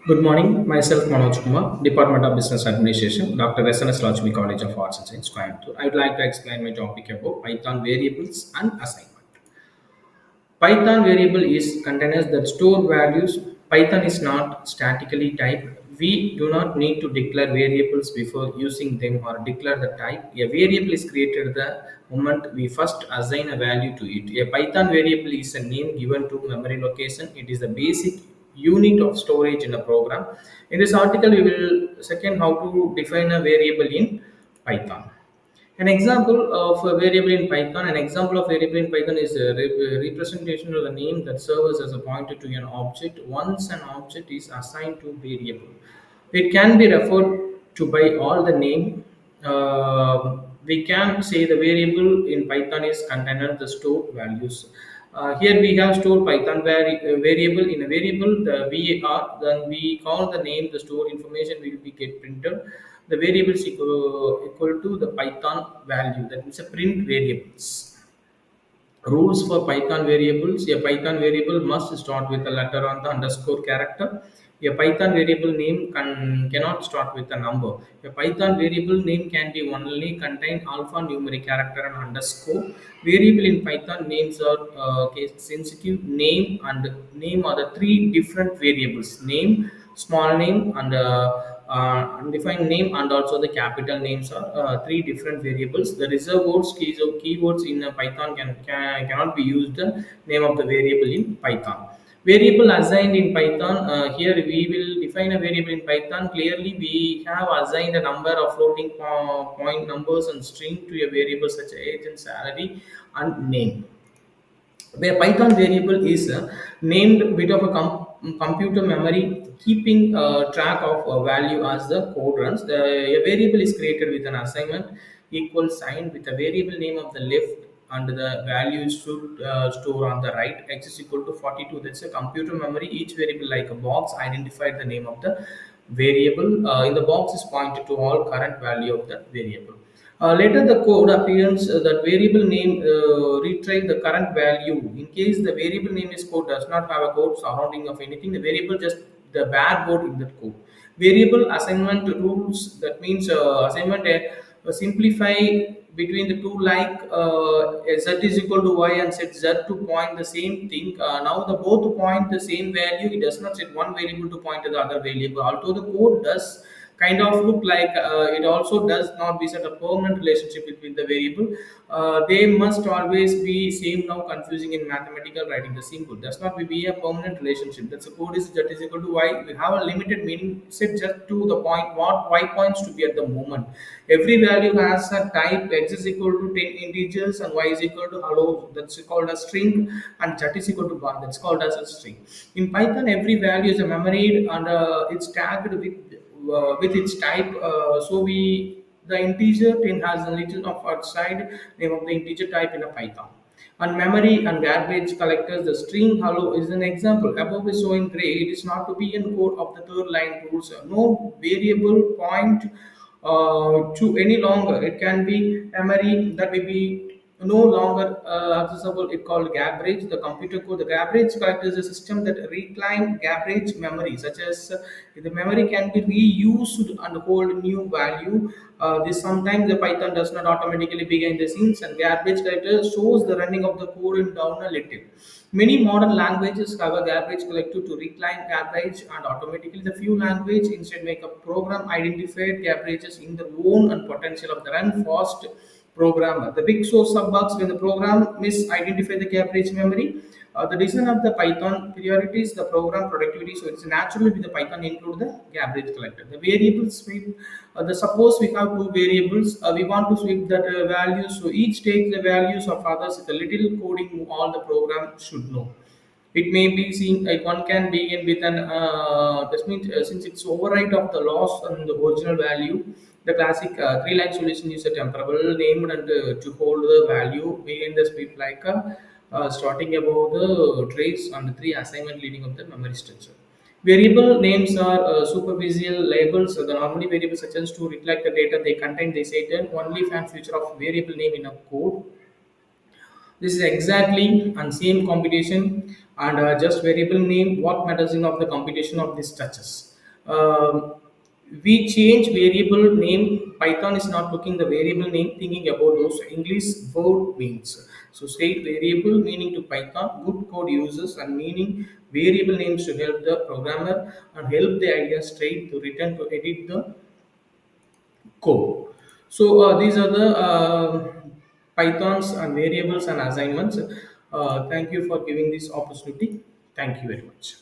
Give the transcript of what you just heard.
Good morning. Myself Manoj Kumar, Department of Business Administration, Dr. SNS Lakshmi College of Arts and Science, Coimbatore. I would like to explain my topic about Python variables and assignment. Python variable is containers that store values. Python is not statically typed. We do not need to declare variables before using them or declare the type. A variable is created the moment we first assign a value to it. A Python variable is a name given to memory location. It is the basic unit of storage in a program. In this article, we will second how to define a variable in Python. An example of a variable in Python, an example of variable in Python is a representation of the name that serves as a pointer to an object once an object is assigned to variable. It can be referred to by all the name. We can say the variable in Python is container the stored values. Here we have stored Python variable in a variable the var. Then we call the name the stored information will be get printed. The variable is equal to the Python value, that means a print variables. Rules for Python variables: a Python variable must start with a letter on the underscore character. A Python variable name cannot start with a number. A Python variable name can be only contain alphanumeric character and underscore. Variable in Python names are case sensitive. Name and name are the three different variables: name, small name, and undefined name, and also the capital names are three different variables. The reserved words keywords in Python cannot be used the name of the variable in Python. Variable assigned in Python, here we will define a variable in Python. Clearly we have assigned a number of floating point numbers and string to a variable such as age and salary and name. Where Python variable is named bit of a computer memory, keeping track of value as the code runs. A variable is created with an assignment equal sign with a variable name of the left and the value should store on the right. X is equal to 42. That's a computer memory. Each variable like a box identified the name of the variable. In the box is pointed to all current value of the variable. Later, the code appears that variable name retrieve the current value. In case the variable name is code does not have a code surrounding of anything, the variable just the bare code in that code. Variable assignment rules, that means assignment simplify between the two, like z is equal to y and set z to point the same thing. Now the both point the same value. It does not set one variable to point to the other variable. Although the code does kind of look like it also does not be set a permanent relationship between the variable. They must always be same. Now confusing in mathematical writing the symbol does not be a permanent relationship. That's a code is z is equal to y. We have a limited meaning set just to the point what y points to be at the moment. Every value has a type. X is equal to 10 integers and y is equal to hello, that's called a string, and z is equal to bar, that's called as a string. In Python every value is a memory and it's tagged with its type. So we the integer 10 has the little of outside name of the integer type in a Python. And memory and garbage collectors, the string hello is an example. Above is showing gray. It is not to be in code of the third line rules. No variable point to any longer. It can be memory that will be no longer accessible. It called garbage. The computer code. The garbage collector is a system that reclaim garbage memory, such as the memory can be reused and hold new value. This sometimes the Python does not automatically begin the scenes, and garbage collector shows the running of the code in down a little. Many modern languages have a garbage collector to reclaim garbage and automatically. The few language instead make a program identified garbages in their own and potential of the run fast programmer. The big source of bugs when the program misidentify the garbage memory. The design of the Python priorities the program productivity, so it's naturally with the Python include the garbage collector. The variables sweep. The suppose we have two variables, we want to sweep that values. So each takes the values of others. It's a little coding all the program should know. It may be seen like one can begin with an this means since it's override of the loss and the original value. The classic three-line solution is a temporal named and to hold the value begin the script like starting above the trace and the three assignment leading of the memory structure. Variable names are superficial labels. The normally variables such as to reflect the data they contain. They say then only fan future of variable name in a code. This is exactly and same computation And just variable name, what matters in of the computation of these touches. Um, we change variable name. Python is not looking the variable name, thinking about those English word means. So state variable meaning to Python, good code uses and meaning variable names to help the programmer and help the idea straight to return to edit the code. So these are the Pythons and variables and assignments. Thank you for giving this opportunity. Thank you very much.